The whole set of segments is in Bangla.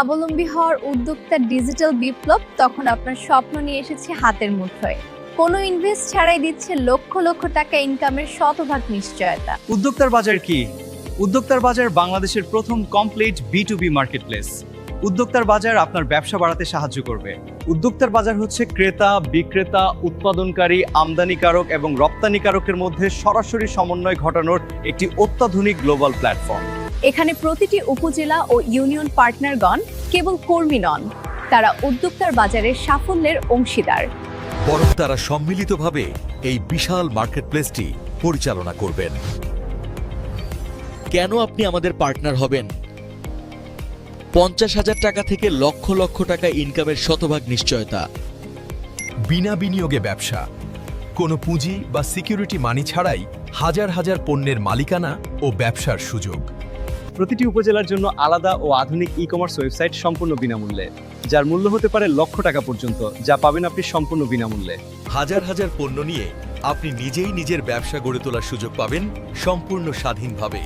স্বাবলম্বী হওয়ার উদ্যোক্তার ডিজিটাল বিপ্লব, তখন আপনার স্বপ্ন নিয়ে এসেছে হাতের মুঠোয়। কোনো ইনভেস্ট ছাড়াই দিচ্ছে লক্ষ লক্ষ টাকা ইনকামের শতভাগ নিশ্চয়তা। উদ্যোক্তার বাজার কি? উদ্যোক্তার বাজার বাংলাদেশের প্রথম কমপ্লিট B2B মার্কেটপ্লেস। উদ্যোক্তার বাজার আপনার ব্যবসা বাড়াতে সাহায্য করবে। উদ্যোক্তার বাজার হচ্ছে ক্রেতা, বিক্রেতা, উৎপাদনকারী, আমদানিকারক এবং রপ্তানিকারকের মধ্যে সরাসরি সমন্বয় ঘটানোর একটি অত্যাধুনিক গ্লোবাল প্ল্যাটফর্ম। এখানে প্রতিটি উপজেলা ও ইউনিয়ন পার্টনারগণ কেবল কর্মী নন, তারা উদ্যোক্তার বাজারের সাফল্যের অংশীদার। বরং তারা সম্মিলিতভাবে এই বিশাল মার্কেটপ্লেসটি পরিচালনা করবেন। কেন আপনি আমাদের পার্টনার হবেন? 50,000 টাকা থেকে লক্ষ লক্ষ টাকা ইনকামের শতভাগ নিশ্চয়তা। বিনা বিনিয়োগে ব্যবসা, কোনো পুঁজি বা সিকিউরিটি মানি ছাড়াই হাজার হাজার পণ্যের মালিকানা ও ব্যবসার সুযোগ। প্রতিটি উপজেলার জন্য আলাদা ও আধুনিক ই-কমার্স ওয়েবসাইট সম্পূর্ণ বিনামূল্যে, যার মূল্য হতে পারে লক্ষ টাকা পর্যন্ত, যা পাবেন আপনি সম্পূর্ণ বিনামূল্যে। হাজার হাজার পণ্য নিয়ে আপনি নিজেই নিজের ব্যবসা গড়ে তোলার সুযোগ পাবেন সম্পূর্ণ স্বাধীনভাবে।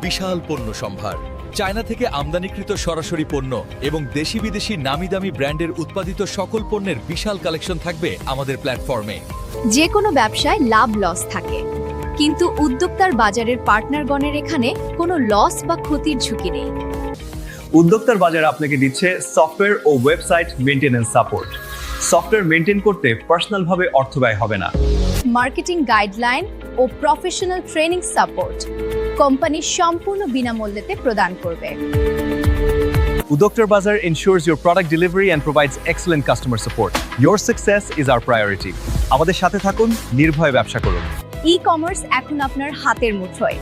বিশাল পণ্য সম্ভার, চায়না থেকে আমদানিকৃত সরাসরি পণ্য এবং দেশি বিদেশি নামি দামি ব্র্যান্ডের উৎপাদিত সকল পণ্যের বিশাল কালেকশন থাকবে আমাদের প্ল্যাটফর্মে। যে কোনো ব্যবসায় লাভ লস থাকে, কিন্তু উদ্যোক্তার বাজারের পার্টনারগণের এখানে কোনো লস বা ক্ষতির ঝুঁকি নেই। উদ্যোক্তার বাজার আপনাকে দিচ্ছে সফটওয়্যার ও website maintenance support. Software maintain করতে পার্সোনালভাবে অর্থ ব্যয় হবে না। মার্কেটিং গাইডলাইন ও প্রফেশনাল ট্রেনিং সাপোর্ট কোম্পানি সম্পূর্ণ বিনামূল্যে প্রদান করবে। Uddoktar Bazaar ensures your product delivery and provides excellent customer support. Your success is our priority. আমাদের সাথে থাকুন, নির্ভয়ে ব্যবসা করুন। ই-কমার্স এখন আপনার হাতের মুঠোয়।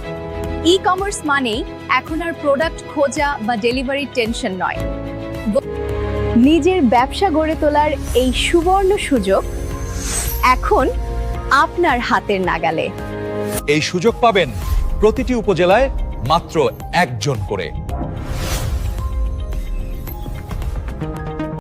ই-কমার্স মানেই এখন আর প্রোডাক্ট খোঁজা বা ডেলিভারির টেনশন নয়। নিজের ব্যবসা গড়ে তোলার এই সুবর্ণ সুযোগ এখন আপনার হাতের নাগালে। এই সুযোগ পাবেন প্রতিটি উপজেলায় মাত্র একজন করে।